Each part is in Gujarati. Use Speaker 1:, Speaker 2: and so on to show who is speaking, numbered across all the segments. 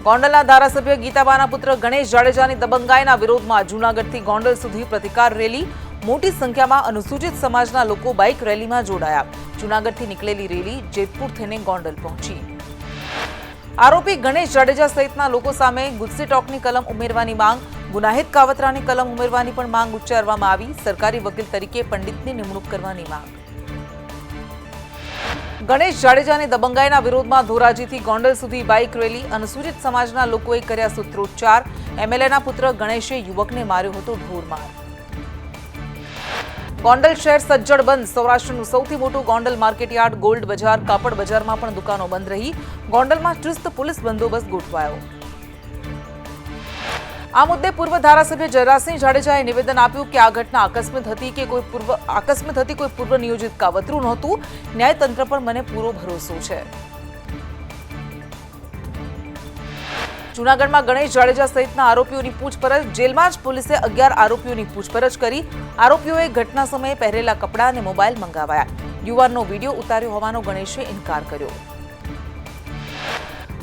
Speaker 1: ગોંડલના ધારાસભ્ય ગીતાબાના પુત્ર ગણેશ જાડેજાની દબંગાઈના વિરોધમાં જૂનાગઢથી ગોંડલ સુધી પ્રતિકાર રેલી, મોટી સંખ્યામાં અનુસૂચિત સમાજના લોકો બાઇક રેલીમાં જોડાયા. જૂનાગઢથી નીકળેલી રેલી જેતપુર થઈને ગોંડલ પહોંચી. આરોપી ગણેશ જાડેજા સહિતના લોકો સામે ગુસ્સી ટોકની કલમ ઉમેરવાની માંગ, ગુનાહિત કાવતરાની કલમ ઉમેરવાની પણ માંગ ઉચ્ચારવામાં આવી. સરકારી વકીલ તરીકે પંડિતની નિમણૂક કરવાની માંગ. ગણેશ જાડેજાની દબંગાઈના વિરોધમાં ધોરાજીથી ગોંડલ સુધી બાઇક રેલી, અનુસૂચિત સમાજના લોકોએ કર્યા સૂત્રોચ્ચાર. એમએલએના પુત્ર ગણેશે યુવકને માર્યો હતો ઢોરમાર. ગોંડલ શહેર સજ્જડ બંધ. સૌરાષ્ટ્રનું સૌથી મોટું ગોંડલ માર્કેટયાર્ડ, ગોલ્ડ બજાર, કાપડ બજારમાં પણ દુકાનો બંધ રહી. ગોંડલમાં ચુસ્ત પોલીસ બંદોબસ્ત ગોઠવાયો. આ મુદ્દે પૂર્વ ધારાસભ્ય જયરાજસિંહ જાડેજાએ નિવેદન આપ્યું કે આ ઘટના આકસ્મિક હતી કે કોઈ પૂર્વ નિયોજિત કાવતરું નહોતું. ન્યાયતંત્ર પર મને પૂરો ભરોસો છે. જૂનાગઢમાં ગણેશ જાડેજા સહિતના આરોપીઓની પૂછપરછ. જેલમાં જ પોલીસે 11 આરોપીઓની પૂછપરછ કરી. આરોપીઓએ ઘટના સમયે પહેરેલા કપડાં અને મોબાઈલ મંગાવાયા. યુવાનનો વિડીયો ઉતાર્યો હોવાનો ગણેશે ઇનકાર કર્યો.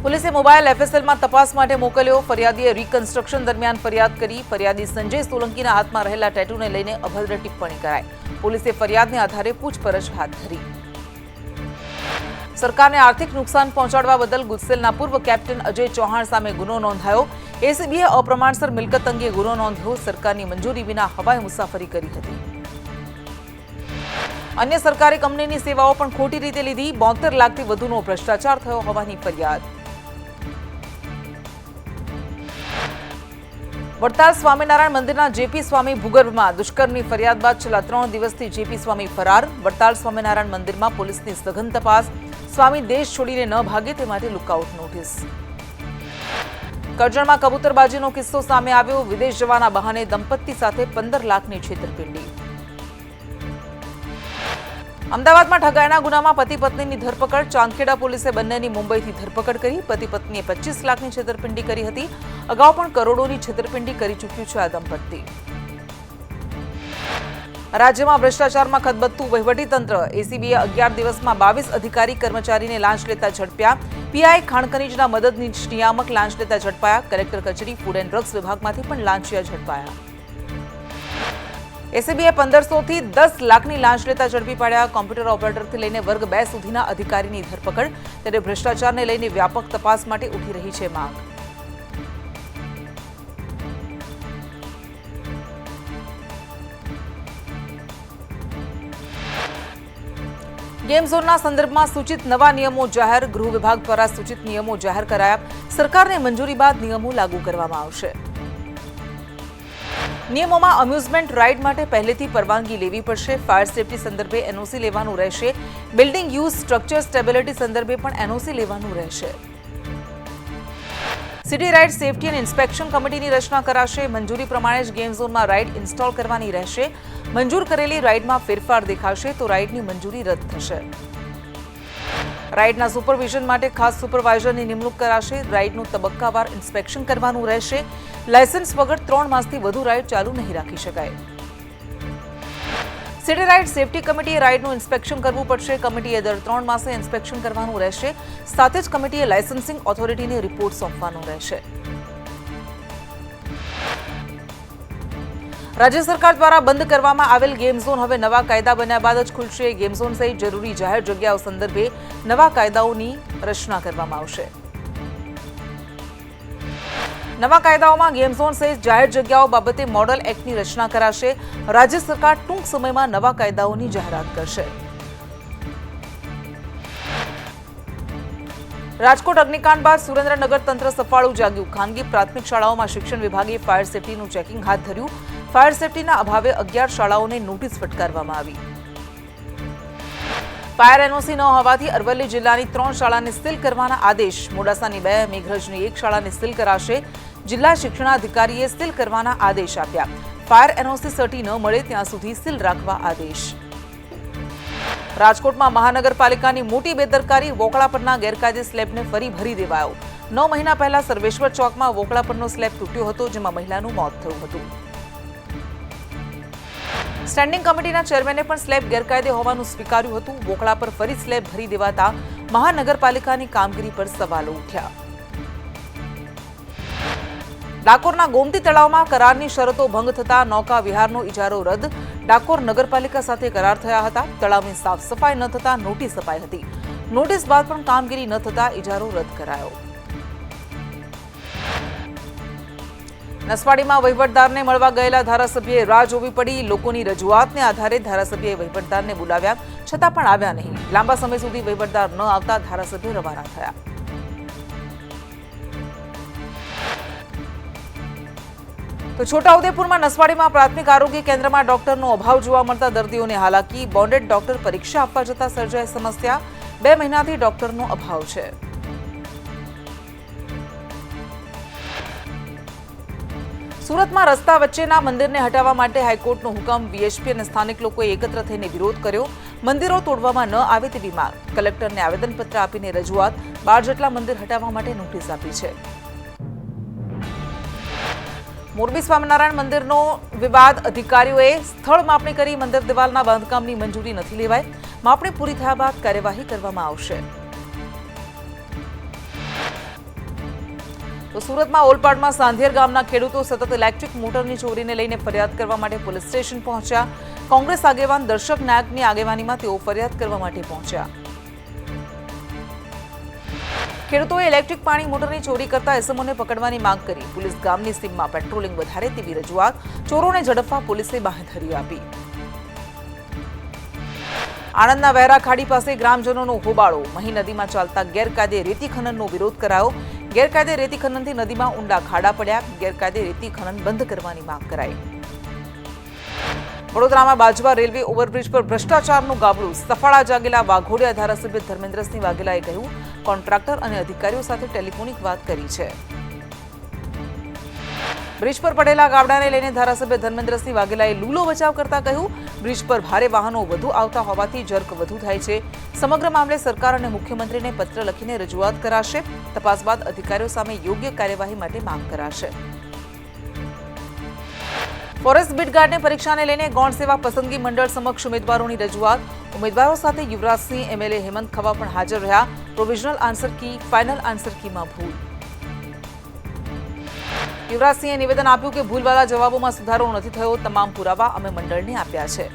Speaker 1: પોલીસે મોબાઈલ એફએસએલમાં તપાસ માટે મોકલ્યો. ફરિયાદીએ રિકન્સ્ટ્રક્શન દરમિયાન ફરિયાદ કરી. ફરિયાદી સંજય સોલંકીના હાથમાં રહેલા ટેટૂને લઈને અભદ્ર ટિપ્પણી કરાઈ. પોલીસે ફરિયાદને આધારે પૂછપરછ હાથ ધરી. સરકારને આર્થિક નુકસાન પહોંચાડવા બદલ ગુસ્સેલના પૂર્વ કેપ્ટન અજય ચૌહાણ સામે ગુનો નોંધાયો. એસીબીએ અપ્રમાણસર મિલકત અંગે ગુનો નોંધ્યો. સરકારની મંજૂરી વિના હવાઈ મુસાફરી કરી હતી. અન્ય સરકારી કંપનીની સેવાઓ પણ ખોટી રીતે લીધી. 72 લાખથી વધુનો ભ્રષ્ટાચાર થયો હોવાની ફરિયાદ. વડતાલ સ્વામિનારાયણ મંદિરના જેપી સ્વામી ભૂગર્ભમાં દુષ્કર્મની ફરિયાદ બાદ છેલ્લા 3 દિવસથી જેપી સ્વામી ફરાર. વડતાલ સ્વામિનારાયણ મંદિરમાં પોલીસની સઘન તપાસ. સ્વામી દેશ છોડીને ન ભાગે તે માટે લુકઆઉટ નોટિસ. કરજણમાં કબૂતરબાજીનો કિસ્સો સામે આવ્યો. વિદેશ જવાના બહાને દંપતી સાથે 15 લાખની છેતરપિંડી. અમદાવાદમાં ઠગાઈના ગુનામાં પતિ પત્નીની ધરપકડ. ચાંદખેડા પોલીસે બંનેની મુંબઈથી ધરપકડ કરી. પતિ પત્નીએ 25 લાખની છેતરપિંડી કરી હતી. અગાઉ પણ કરોડોની છેતરપિંડી કરી ચૂક્યું છે આ દંપતી. રાજ્યમાં ભ્રષ્ટાચારમાં ખદબદતું વહીવટીતંત્ર. એસીબીએ 11 દિવસમાં 22 અધિકારી કર્મચારીને લાંચ લેતા ઝડપ્યા. પીઆઈ ખાણ ખનીજના મદદનીશ નિયામક લાંચ લેતા ઝડપાયા. કલેક્ટર કચેરી, ફૂડ એન્ડ ડ્રગ્સ વિભાગમાંથી પણ લાંચિયા ઝડપાયા. એસીબીએ 1500 થી 10 લાખની લાંચ લેતા ઝડપી પાડ્યા. કોમ્પ્યુટર ઓપરેટરથી લઈને વર્ગ 2 સુધીના અધિકારીની ધરપકડ. ત્યારે ભ્રષ્ટાચારને લઈને વ્યાપક તપાસ માટે ઉઠી રહી છે માંગ. ગેમ ઝોનના સંદર્ભમાં સૂચિત નવા નિયમો જાહેર. ગૃહ વિભાગ દ્વારા સૂચિત નિયમો જાહેર કરાયા. સરકારની મંજૂરી બાદ નિયમો લાગુ કરવામાં આવશે. નિયમોમાં અમ્યુઝમેન્ટ રાઇડ માટે પહેલેથી પરવાનગી લેવી પડશે. ફાયર સેફટી સંદર્ભે એનઓસી લેવાનું રહેશે. બિલ્ડિંગ યુઝ સ્ટ્રક્ચર સ્ટેબિલિટી સંદર્ભે પણ એનઓસી લેવાનું રહેશે. સિટી રાઇડ સેફટી અને ઇન્સ્પેક્શન કમિટીની રચના કરાશે. મંજૂરી પ્રમાણે જ ગેમ ઝોનમાં રાઇડ ઇન્સ્ટોલ કરવાની રહેશે. મંજૂર કરેલી રાઇડમાં ફેરફાર દેખાશે તો રાઇડની મંજૂરી રદ થશે. રાઇડના સુપરવિઝન માટે ખાસ સુપરવાઇઝરની નિમણૂક કરાશે. રાઇડનું તબક્કાવાર ઇન્સ્પેક્શન કરવાનું રહેશે. લાયસન્સ વગર 3 માસથી વધુ રાઇડ ચાલુ નહીં રાખી શકાય. સિટી રાઇડ સેફટી કમિટીએ રાઇડનું ઇન્સ્પેક્શન કરવું પડશે. કમિટીએ દર 3 માસે ઇન્સ્પેક્શન કરવાનું રહેશે. સાથે જ કમિટીએ લાયસન્સિંગ ઓથોરિટીને રિપોર્ટ સોંપવાનો રહેશે. રાજ્ય સરકાર દ્વારા બંધ કરવામાં આવેલ ગેમ ઝોન હવે નવા કાયદા બન્યા બાદ જ ખુલશે. ગેમ ઝોન સહિત જરૂરી જાહેર જગ્યાઓ સંદર્ભે નવા કાયદાઓની રચના કરવામાં આવશે. નવા કાયદાઓમાં ગેમ ઝોન સહિત જાહેર જગ્યાઓ બાબતે મોડલ એક્ટની રચના કરાશે. રાજ્ય સરકાર ટૂંક સમયમાં નવા કાયદાઓની જાહેરાત કરશે. રાજકોટ અગ્નિકાંડ બાદ સુરેન્દ્રનગર તંત્ર સફાળું જાગ્યું. ખાનગી પ્રાથમિક શાળાઓમાં શિક્ષણ વિભાગે ફાયર સેફટીનું ચેકિંગ હાથ ધર્યું. ફાયર સેફટીના અભાવે 11 શાળાઓને નોટિસ ફટકારવામાં આવી. ફાયર એનઓસી ન હોવાથી અરવલ્લી જિલ્લાની 3 શાળાને સીલ કરવાના આદેશ. મોડાસાની 2, મેઘરજની 1 શાળાને સીલ કરાશે. જિલ્લા શિક્ષણાધિકારીએ સીલ કરવાના આદેશ આપ્યા. ફાયર એનઓસી સર્ટી ન મળે ત્યાં સુધી સીલ રાખવા આદેશ. રાજકોટમાં મહાનગરપાલિકાની મોટી બેદરકારી. વોકળા પરના ગેરકાયદે સ્લેબને ફરી ભરી દેવાયો. 9 મહિના પહેલા સર્વેશ્વર ચોકમાં વોકળા પરનો સ્લેબ તૂટ્યો હતો, જેમાં મહિલાનું મોત થયું હતું. સ્ટેન્ડિંગ કમિટીના ચેરમેને પણ સ્લેબ ગેરકાયદે હોવાનું સ્વીકાર્યું હતું. વોકળા પર ફરી સ્લેબ ભરી દેવાતા મહાનગરપાલિકાની કામગીરી પર સવાલો ઉઠ્યા. ડાકોરના ગોમતી તળાવમાં કરારની શરતો ભંગ થતા નૌકા વિહારનો ઇજારો રદ. ડાકોર નગરપાલિકા સાથે કરાર થયા હતા. તળાવની સાફ સફાઈ ન થતા નોટિસ અપાઈ હતી. નોટિસ બાદ પણ કામગીરી ન થતા ઇજારો રદ કરાયો. નસવાડીમાં વહીવટદારને મળવા ગયેલા ધારાસભ્યએ રાહ જોવી પડી. લોકોની રજૂઆતને આધારે ધારાસભ્યએ વહીવટદારને બોલાવ્યા, છતાં પણ આવ્યા નહીં. લાંબા સમય સુધી વહીવટદાર ન આવતા ધારાસભ્ય રવાના થયા. તો છોટાઉદેપુરમાં નસવાડીમાં પ્રાથમિક આરોગ્ય કેન્દ્રમાં ડોક્ટરનો અભાવ જોવા મળતા દર્દીઓને હાલાકી. બોન્ડેડ ડોક્ટર પરીક્ષા આપવા જતા સર્જાઈ સમસ્યા. 2 મહિનાથી ડોક્ટરનો અભાવ છે. સુરતમાં રસ્તા વચ્ચેના મંદિરને હટાવવા માટે હાઈકોર્ટનો હુકમ. વીએચપી અને સ્થાનિક લોકોએ એકત્ર થઈને વિરોધ કર્યો. મંદિરો તોડવામાં ન આવે તેવી માંગ. કલેક્ટરને આવેદનપત્ર આપીને રજૂઆત. 12 જેટલા મંદિર હટાવવા માટે નોટિસ આપી છે. મોરબી સ્વામિનારાયણ મંદિરનો વિવાદ. અધિકારીઓએ સ્થળ માપણી કરી મંદિર દિવાલના બાંધકામની મંજૂરી નથી લેવાઈ. માપણી પૂરી થયા બાદ કાર્યવાહી કરવામાં આવશે. તો સુરતમાં ઓલપાડમાં સાંધિયર ગામના ખેડૂતો સતત ઇલેક્ટ્રિક મોટરની ચોરીને લઈને ફરિયાદ કરવા માટે પોલીસ સ્ટેશન પહોંચ્યા. કોંગ્રેસ આગેવાન દર્શક નાયકની આગેવાનીમાં તેઓ ફરિયાદ કરવા માટે પહોંચ્યા. ખેડૂતોએ ઇલેક્ટ્રિક પાણી મોટરની ચોરી કરતા એસમોને પકડવાની માંગ કરી. પોલીસ ગામની સીમમાં પેટ્રોલિંગ વધારે તેવી રજૂઆત. ચોરોને ઝડપવા પોલીસે બાંહેધરી આપી. આણંદના વહેરા ખાડી પાસે ગ્રામજનોનો હોબાળો. મહી નદીમાં ચાલતા ગેરકાયદે રેતી ખનનનો વિરોધ કરાયો. ગેરકાયદે રેતી ખનનથી નદીમાં ઊંડા ખાડા પડ્યા. ગેરકાયદે રેતી ખનન બંધ કરવાની માંગ કરાઈ. વડોદરામાં બાજવા રેલવે ઓવરબ્રિજ પર ભ્રષ્ટાચારનું ગાબડું. સફાળા જાગેલા વાઘોડિયા ધારાસભ્ય ધર્મેન્દ્રસિંહ વાઘેલાએ કહ્યું, કોન્ટ્રાક્ટર અને અધિકારીઓ સાથે ટેલિફોનિક વાત કરી છે. બ્રિજ પર પડેલા ગાબડાને લઈને ધારાસભ્ય ધર્મેન્દ્રસિંહ વાઘેલાએ લૂલો બચાવ કરતા કહ્યું, બ્રિજ પર ભારે વાહનો વધુ આવતા હોવાથી જર્ક વધુ થાય છે. સમગ્ર મામલે સરકાર અને મુખ્યમંત્રીને પત્ર લખીને રજૂઆત કરાશે. તપાસ બાદ અધિકારીઓ સામે યોગ્ય કાર્યવાહી માટે માંગ કરાશે. ફોરેસ્ટ બીટગાર્ડની પરીક્ષાને લઈને ગૌણ સેવા પસંદગી મંડળ સમક્ષ ઉમેદવારોની રજૂઆત. ઉમેદવારો સાથે યુવરાજસિંહ, એમએલએ હેમંત ખવા પણ હાજર રહ્યા. Provisional answer key, final answer કીમાં ભૂલ. યુવરાજસિંહે નિવેદન આપ્યું કે ભૂલવાળા જવાબોમાં સુધારો નથી થયો. તમામ પુરાવા અમે મંડળને આપ્યા છે.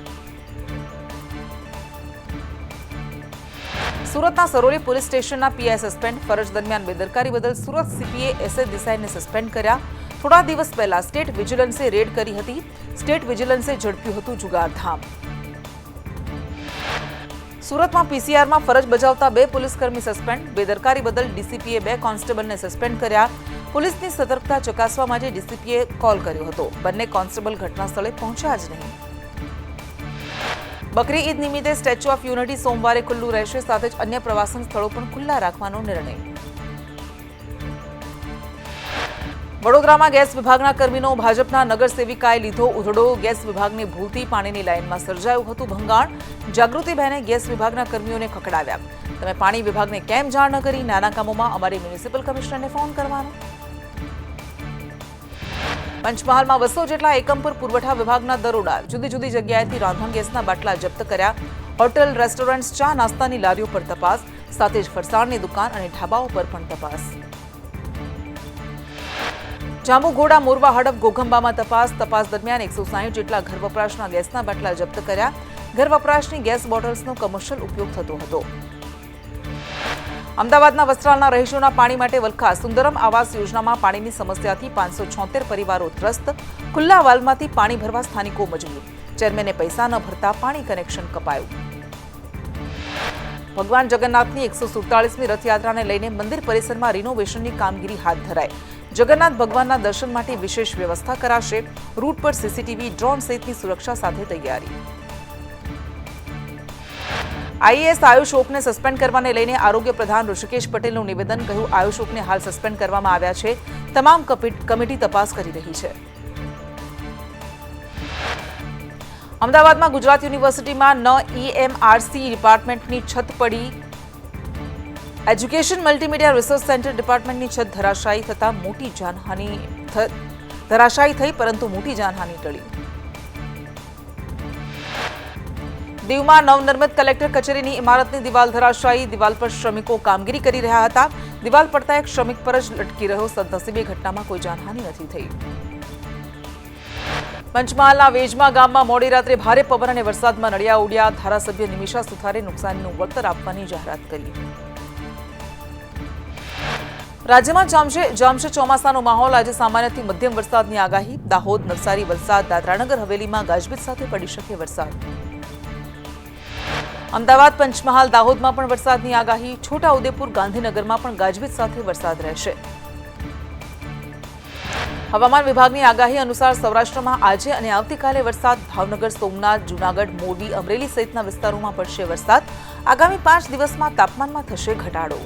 Speaker 1: સુરતના સરોલી પોલીસ સ્ટેશનના પીઆઈ સસ્પેન્ડ. ફરજ દરમિયાન બેદરકારી બદલ સુરત સીપીએ એસએ દેસાઈને સસ્પેન્ડ કર્યા. થોડા દિવસ પહેલા સ્ટેટ વિજિલન્સે રેડ કરી હતી. સ્ટેટ વિજિલન્સે ઝડપ્યું હતું જુગારધામ. સુરતમાં પીસીઆરમાં ફરજ બજાવતા 2 પોલીસકર્મી સસ્પેન્ડ. બેદરકારી બદલ ડીસીપીએ 2 કોન્સ્ટેબલને સસ્પેન્ડ કર્યા. પોલીસની સતર્કતા ચકાસવા માટે ડીસીપીએ કોલ કર્યો હતો. બંને કોન્સ્ટેબલ ઘટના સ્થળે પહોંચ્યા જ નહીં. બકરી ઈદ નિમિત્તે સ્ટેચ્યુ ઓફ યુનિટી સોમવારે ખુલ્લું રહેશે. સાથે જ અન્ય પ્રવાસન સ્થળો પણ ખુલ્લા રાખવાનો નિર્ણય. વડોદરામાં ગેસ વિભાગના કર્મીનો ભાજપના નગરસેવિકાએ લીધો ઉધડો. ગેસ વિભાગની ભૂલથી પાણીની લાઇનમાં સર્જાયું હતું ભંગાણ. જાગૃતિબહેને ગેસ વિભાગના કર્મીઓને ખખડાવ્યા. તમે પાણી વિભાગને કેમ જાણ ન કરી? નાના કામોમાં અમારે મ્યુનિસિપલ કમિશનરને ફોન કરવાનો. પંચમહાલમાં 200 જેટલા એકમ પર પુરવઠા વિભાગના દરોડા. જુદી જુદી જગ્યાએથી રાંધણ ગેસના બાટલા જપ્ત કર્યા. હોટેલ, રેસ્ટોરન્ટ, ચા નાસ્તાની લારીઓ પર તપાસ. સાથે જ ફરસાણની દુકાન અને ઢાબાઓ પર પણ તપાસ. જાંબુઘોડા, મોરવા, હડપ, ઘોઘંબામાં તપાસ. તપાસ દરમિયાન 160 જેટલા ઘર વપરાશના ગેસના બાટલા જપ્ત કર્યા. ઘર વપરાશની ગેસ બોટલ્સનો કમર્શિયલ ઉપયોગ થતો હતો. અમદાવાદના વસ્ત્રાલના રહીશોના પાણી માટે વલખા. સુંદરમ આવાસ યોજનામાં પાણીની સમસ્યાથી 576 પરિવારો ત્રસ્ત. ખુલ્લા વાલ્વમાંથી પાણી ભરવા સ્થાનિકો મજબૂર. ચેરમેને પૈસા ન ભરતા પાણી કનેક્શન કપાયું. ભગવાન જગન્નાથની 147મી રથયાત્રાને લઈને મંદિર પરિસરમાં રિનોવેશનની કામગીરી હાથ ધરાઈ. જગન્નાથ ભગવાનના દર્શન માટે વિશેષ વ્યવસ્થા કરાશે. રૂટ પર સીસીટીવી, ડ્રોન સહિતની સુરક્ષા સાથે તૈયારી. આઈએએસ આયુષ ઓકને સસ્પેન્ડ કરવાને લઈને આરોગ્ય પ્રધાન ઋષિકેશ પટેલનું નિવેદન. કહ્યું, આયુષ ઓકને હાલ સસ્પેન્ડ કરવામાં આવ્યા છે. તમામ કમિટી તપાસ કરી રહી છે. અમદાવાદમાં ગુજરાત યુનિવર્સિટીમાં EMRC ડિપાર્ટમેન્ટની છત પડી. એજ્યુકેશન મલ્ટીમીડિયા રિસર્ચ સેન્ટર ડિપાર્ટમેન્ટની છત ધરાશાયી થતા ધરાશાયી થઈ, પરંતુ મોટી જાનહાનિ ટળી. દીવમાં નવનિર્મિત કલેક્ટર કચેરીની ઇમારતની દિવાલ ધરાશાયી. દિવાલ પર શ્રમિકો કામગીરી કરી રહ્યા હતા. દિવાલ પડતા એક શ્રમિક પર જ લટકી રહ્યો. સદનસીબે ઘટનામાં કોઈ જાનહાનિ નથી થઈ. પંચમહાલના વેજમા ગામમાં મોડી રાત્રે ભારે પવન અને વરસાદમાં નળિયા ઉડ્યા. ધારાસભ્ય નિમિષા સુથારે નુકસાનીનું વળતર આપવાની જાહેરાત કરી. રાજ્યમાં જામશે ચોમાસાનો માહોલ. આજે સામાન્યથી મધ્યમ વરસાદની આગાહી. દાહોદ, નવસારી, વલસાડ, દાદરાનગર હવેલીમાં ગાજવીજ સાથે પડી શકે વરસાદ. અમદાવાદ, પંચમહાલ, દાહોદમાં પણ વરસાદની આગાહી. છોટાઉદેપુર, ગાંધીનગરમાં પણ ગાજવીજ સાથે વરસાદ રહેશે. હવામાન વિભાગની આગાહી અનુસાર સૌરાષ્ટ્રમાં આજે અને આવતીકાલે વરસાદ. ભાવનગર, સોમનાથ, જૂનાગઢ, મોરબી, અમરેલી સહિતના વિસ્તારોમાં પડશે વરસાદ. આગામી 5 દિવસમાં તાપમાનમાં થશે ઘટાડો.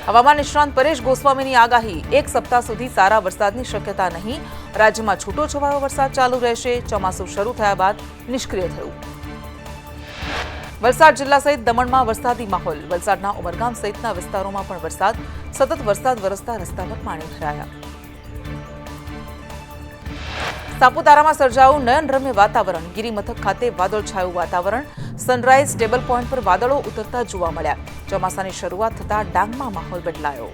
Speaker 1: હવામાન નિષ્ણાંત પરેશ ગોસ્વામીની આગાહી. 1 સપ્તાહ સુધી સારા વરસાદની શક્યતા નહીં. રાજ્યમાં છૂટોછવાયો વરસાદ ચાલુ રહેશે. ચોમાસું શરૂ થયા બાદ નિષ્ક્રિય થયું. વલસાડ જિલ્લા સહિત દમણમાં વરસાદી માહોલ. વલસાડના ઉમરગામ સહિતના વિસ્તારોમાં પણ વરસાદ. સતત વરસાદ વરસતા રસ્તા પર પાણી ભરાયા. સાપુતારામાં સર્જાયું નયનરમ્ય વાતાવરણ. ગિરિમથક ખાતે વાદળછાયું વાતાવરણ. સનરાઈઝ ટેબલ પોઈન્ટ પર વાદળો ઉતરતા જોવા મળ્યા. ચોમાસાની શરૂઆત થતા ડાંગમાં માહોલ બદલાયો.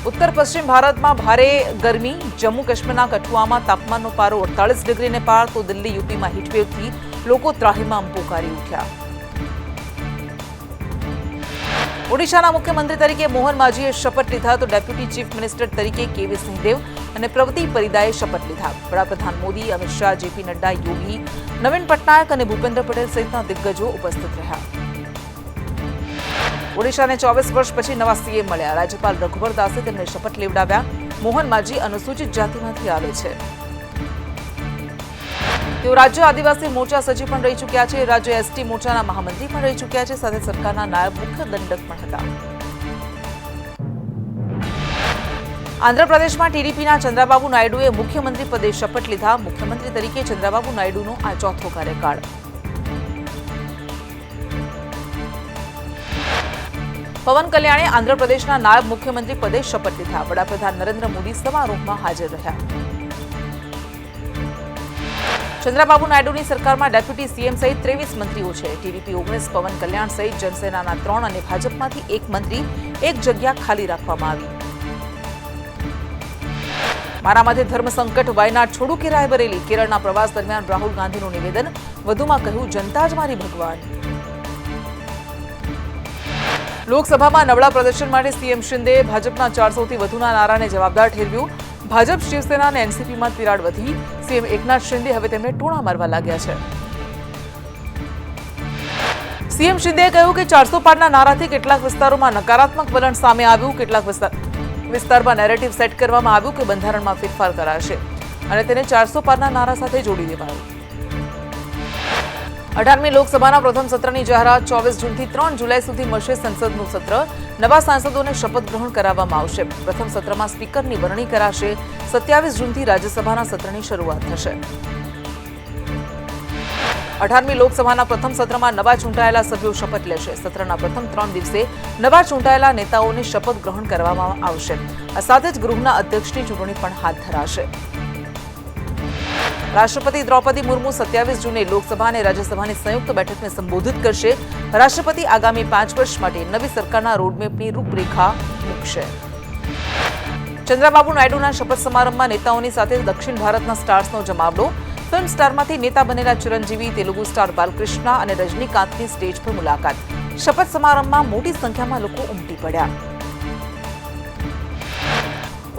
Speaker 1: ઉત્તર પશ્ચિમ ભારતમાં ભારે ગરમી. જમ્મુ કાશ્મીરના કઠુઆમાં તાપમાનનો પારો 48 ડિગ્રીને પાર. તો દિલ્હી, યુપીમાં હીટવેવથી લોકો ત્રાહિમામ પોકારી ઉઠ્યા. ઓડિશાના મુખ્યમંત્રી તરીકે મોહન માઝીએ શપથ લીધા. તો ડેપ્યુટી ચીફ મિનિસ્ટર તરીકે કેવી સિંહદેવ અને પ્રવતિ પરિદાએ શપથ લીધા. વડાપ્રધાન મોદી, અમિત શાહ, જેપી નડ્ડા, યોગી, નવીન પટનાયક અને ભૂપેન્દ્ર પટેલ સહિતના દિગ્ગજો ઉપસ્થિત રહ્યા. ઓડિશાને 24 વર્ષ પછી નવા સીએમ મળ્યા. રાજ્યપાલ રઘુવર દાસે તેમને શપથ લેવડાવ્યા. મોહન માઝી અનુસૂચિત જાતિમાંથી આવે છે. તેઓ રાજ્ય આદિવાસી મોરચા સચિવ પણ રહી ચૂક્યા છે. રાજ્ય એસટી મોરચાના મહામંત્રી પણ રહી ચૂક્યા છે. સાથે સરકારના નાયબ મુખ્ય દંડક પણ હતા. આંધ્રપ્રદેશમાં ટીડીપીના ચંદ્રાબાબુ નાયડુએ મુખ્યમંત્રી પદે શપથ લીધા. મુખ્યમંત્રી તરીકે ચંદ્રાબાબુ નાયડુનો આ ચોથો કાર્યકાળ. પવન કલ્યાણે આંધ્રપ્રદેશના નાયબ મુખ્યમંત્રી પદે શપથ લીધા. વડાપ્રધાન નરેન્દ્ર મોદી સમારોહમાં હાજર રહ્યા. ચંદ્રાબાબુ નાયડુની સરકારમાં ડેપ્યુટી સીએમ સહિત 23 મંત્રીઓ છે. ટીડીપી 19, પવન કલ્યાણ સહિત જનસેનાના 3 અને ભાજપમાંથી 1 મંત્રી, 1 જગ્યા ખાલી રાખવામાં આવી. મારા માટે ધર્મ સંકટ. વાયનાડ છોડું કે રાયબરેલી. કેરળના પ્રવાસ દરમિયાન રાહુલ ગાંધીનું નિવેદન. વધુમાં કહ્યું, જનતા જ મારી ભગવાન. લોકસભામાં નબળા પ્રદર્શન માટે સીએમ શિંદે ભાજપના 400 થી વધુના નારાને જવાબદાર ઠેરવ્યું. ભાજપ, શિવસેના અને એનસીપીમાં તિરાડ વધી. સીએમ એકનાથ શિંદે હવે તેમને ટોણા મારવા લાગ્યા છે. સીએમ શિંદેએ કહ્યું કે 400 પારના નારાથી કેટલાક વિસ્તારોમાં નકારાત્મક વલણ સામે આવ્યું. કેટલાક વિસ્તારમાં નેરેટિવ સેટ કરવામાં આવ્યું કે બંધારણમાં ફેરફાર કરાશે અને તેને 400 પારના નારા સાથે જોડી દેવાયું. 18મી લોકસભાના પ્રથમ સત્રની જાહેરાત. 24 જૂનથી 3 જુલાઈ સુધી મળશે સંસદનું સત્ર. નવા સાંસદોને શપથ ગ્રહણ કરાવવામાં આવશે. પ્રથમ સત્રમાં સ્પીકરની વરણી કરાશે. 27 જૂનથી રાજ્યસભાના સત્રની શરૂઆત થશે. 18મી લોકસભાના પ્રથમ સત્રમાં નવા ચૂંટાયેલા સભ્યો શપથ લેશે. સત્રના પ્રથમ 3 દિવસે નવા ચૂંટાયેલા નેતાઓને શપથ ગ્રહણ કરવામાં આવશે. આ સાથે જ ગૃહના અધ્યક્ષની ચૂંટણી પણ હાથ ધરાશે. રાષ્ટ્રપતિ દ્રૌપદી મુર્મુ 27 જૂને લોકસભા અને રાજ્યસભાની સંયુક્ત બેઠકને સંબોધિત કરશે. રાષ્ટ્રપતિ આગામી 5 વર્ષ માટે નવી સરકારના રોડમેપની રૂપરેખા મૂકશે. ચંદ્રાબાબુ નાયડુના શપથ સમારંભમાં નેતાઓની સાથે દક્ષિણ ભારતના સ્ટાર્સનો જમાવડો. ફિલ્મ સ્ટારમાંથી નેતા બનેલા ચિરંજીવી, તેલુગુ સ્ટાર બાલકૃષ્ણ અને રજનીકાંતની સ્ટેજ પર મુલાકાત. શપથ સમારંભમાં મોટી સંખ્યામાં લોકો ઉમટી પડ્યા.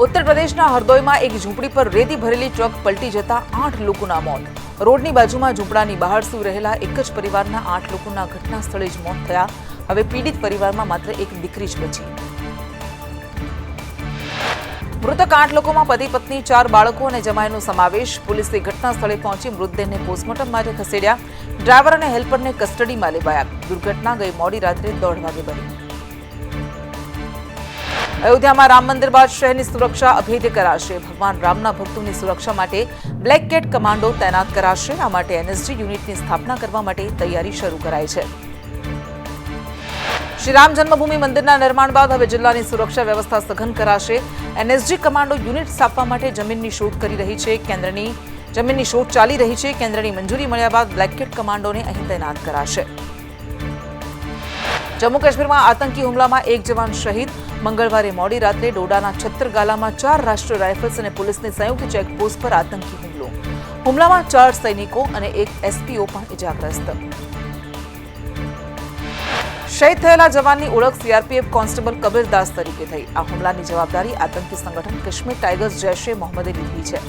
Speaker 1: ઉત્તર પ્રદેશના હરદોઈમાં એક ઝૂંપડી પર રેતી ભરેલી ટ્રક પલટી જતા 8 લોકોના મોત. રોડની બાજુમાં ઝૂંપડાની બહાર સૂઈ રહેલા એક જ પરિવારના 8 લોકોના ઘટના સ્થળે જ મોત થયા. હવે પીડિત પરિવારમાં માત્ર એક દીકરી જ બચી. મૃતક 8 લોકોમાં પતિ, પત્ની, 4 બાળકો અને જમાઈનો સમાવેશ. પોલીસે ઘટના સ્થળે પહોંચી મૃતદેહને પોસ્ટમોર્ટમ માટે ખસેડ્યા. ડ્રાઈવર અને હેલ્પરને કસ્ટડીમાં લેવાયા. દુર્ઘટના ગઈ મોડી રાત્રે 1:30 વાગે બની. અયોધ્યામાં રામ મંદિર બાદ શહેરની સુરક્ષા અભેદ્ય કરાશે. ભગવાન રામના ભક્તોની સુરક્ષા માટે બ્લેક કેટ કમાન્ડો તૈનાત કરાશે. આ માટે એનએસજી યુનિટની સ્થાપના કરવા માટે તૈયારી શરૂ કરાઈ છે. શ્રી રામ જન્મભૂમિ મંદિરના નિર્માણ બાદ હવે જિલ્લાની સુરક્ષા વ્યવસ્થા સઘન કરાશે. એનએસજી કમાન્ડો યુનિટ સ્થાપવા માટે જમીનની શોધ કરી રહી છે. કેન્દ્રની જમીનની શોધ ચાલી રહી છે. કેન્દ્રની મંજૂરી મળ્યા બાદ બ્લેક કેટ કમાન્ડોને અહીં તૈનાત કરાશે. જમ્મુ કાશ્મીરમાં આતંકી હુમલામાં એક જવાન શહીદ. મંગળવારે મોડી રાત્રે ડોડાના છત્તરગાલામાં 4 રાષ્ટ્રીય રાઇફલ્સ અને પોલીસની સંયુક્ત ચેકપોસ્ટ પર આતંકી હુમલો. હુમલામાં 4 સૈનિકો અને એક એસપીઓ પણ ઇજાગ્રસ્ત. શહીદ થયેલા જવાનની ઓળખ સીઆરપીએફ કોન્સ્ટેબલ કબીર દાસ તરીકે થઈ. આ હુમલાની જવાબદારી આતંકી સંગઠન કાશ્મીર ટાઇગર્સ જૈશ એ મોહમ્મદે લીધી છે.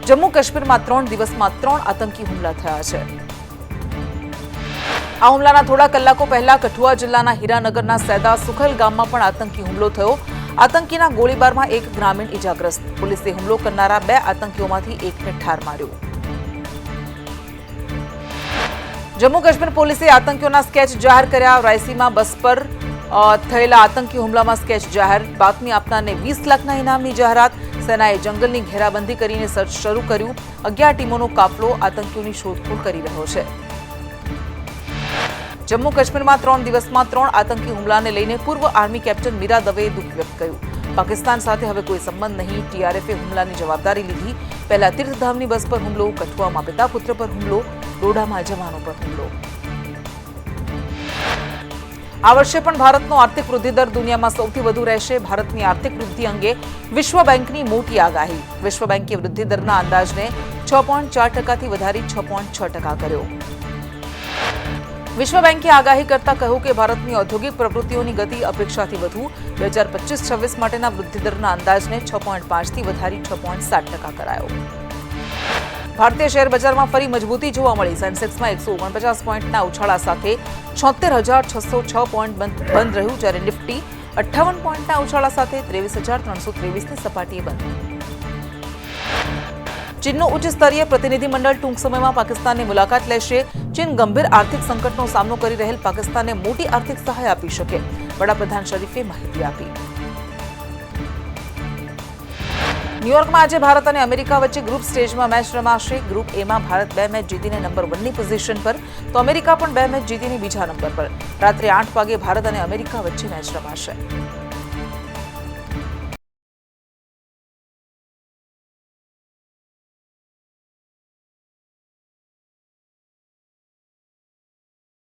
Speaker 1: જમ્મુ કાશ્મીરમાં 3 દિવસમાં 3 આતંકી હુમલા થયા છે. આ હુમલાના થોડા કલાકો પહેલા કઠુઆ જિલ્લાના હીરાનગરના સૈદા સુખલ ગામમાં પણ આતંકી હુમલો થયો. આતંકીના ગોળીબારમાં એક ગ્રામીણ ઇજાગ્રસ્ત. પોલીસે હુમલો કરનારા 2 આતંકીઓમાંથી એકને ઠાર માર્યો. જમ્મુ કાશ્મીર પોલીસે આતંકીઓના સ્કેચ જાહેર કર્યા. રાયસીમાં બસ પર થયેલા આતંકી હુમલામાં સ્કેચ જાહેર. બાતમી આપનારને 20 લાખના ઇનામની જાહેરાત. સેનાએ જંગલની ઘેરાબંધી કરીને સર્ચ શરૂ કર્યું. 11 ટીમોનો કાફલો આતંકીઓની શોધખોળ કરી રહ્યો છે. જમ્મુ કાશ્મીરમાં 3 દિવસમાં 3 આતંકી હુમલાને લઈને પૂર્વ આર્મી કેપ્ટન મીરા દવેએ દુઃખ વ્યક્ત કર્યું. પાકિસ્તાન સાથે હવે કોઈ સંબંધ નહીં. ટીઆરએફે હુમલાની જવાબદારી લીધી. પહેલા તીર્થધામની બસ પર હુમલો, કઠુઆમાં પિતા પુત્ર પર હુમલો, ડોડામાં જવાનો પર હુમલો. આ વર્ષે પણ ભારતનો આર્થિક વૃદ્ધિ દર દુનિયામાં સૌથી વધુ રહેશે. ભારતની આર્થિક વૃદ્ધિ અંગે વિશ્વ બેંકની મોટી આગાહી. વિશ્વ બેંકે વૃદ્ધિ દરના અંદાજને 6.4% વધારી 6.6% કર્યો. વિશ્વ બેંકે આગાહી કરતા કહ્યું કે ભારતની ઔદ્યોગિક પ્રવૃત્તિઓની ગતિ અપેક્ષાથી વધુ. 2025-26 માટેના વૃદ્ધિ દરના અંદાજને 6.5થી વધારી 6.7% કરાયો. ભારતીય શેર બજારમાં ફરી મજબૂતી જોવા મળી. સેન્સેક્સમાં 149 પોઈન્ટના ઉછાળા સાથે 76,606 પોઈન્ટ બંધ રહ્યું, જ્યારે નિફ્ટી 58 પોઈન્ટના ઉછાળા સાથે 23,323ની સપાટીએ બંધ. ચીનનું ઉચ્ચ સ્તરીય પ્રતિનિધિમંડળ ટૂંક સમયમાં પાકિસ્તાનની મુલાકાત લેશે. ચીન ગંભીર આર્થિક સંકટનો સામનો કરી રહેલ પાકિસ્તાનને મોટી આર્થિક સહાય આપી શકે. વડાપ્રધાન શરીફે માહિતી આપી. ન્યૂયોર્કમાં આજે ભારત અને અમેરિકા વચ્ચે ગ્રુપ સ્ટેજમાં મેચ રમાશે. ગ્રુપ એમાં ભારત 2 મેચ જીતીને નંબર 1ની પોઝિશન પર, તો અમેરિકા પણ 2 મેચ જીતીને બીજા નંબર પર. રાત્રે 8 વાગે ભારત અને અમેરિકા વચ્ચે મેચ રમાશે.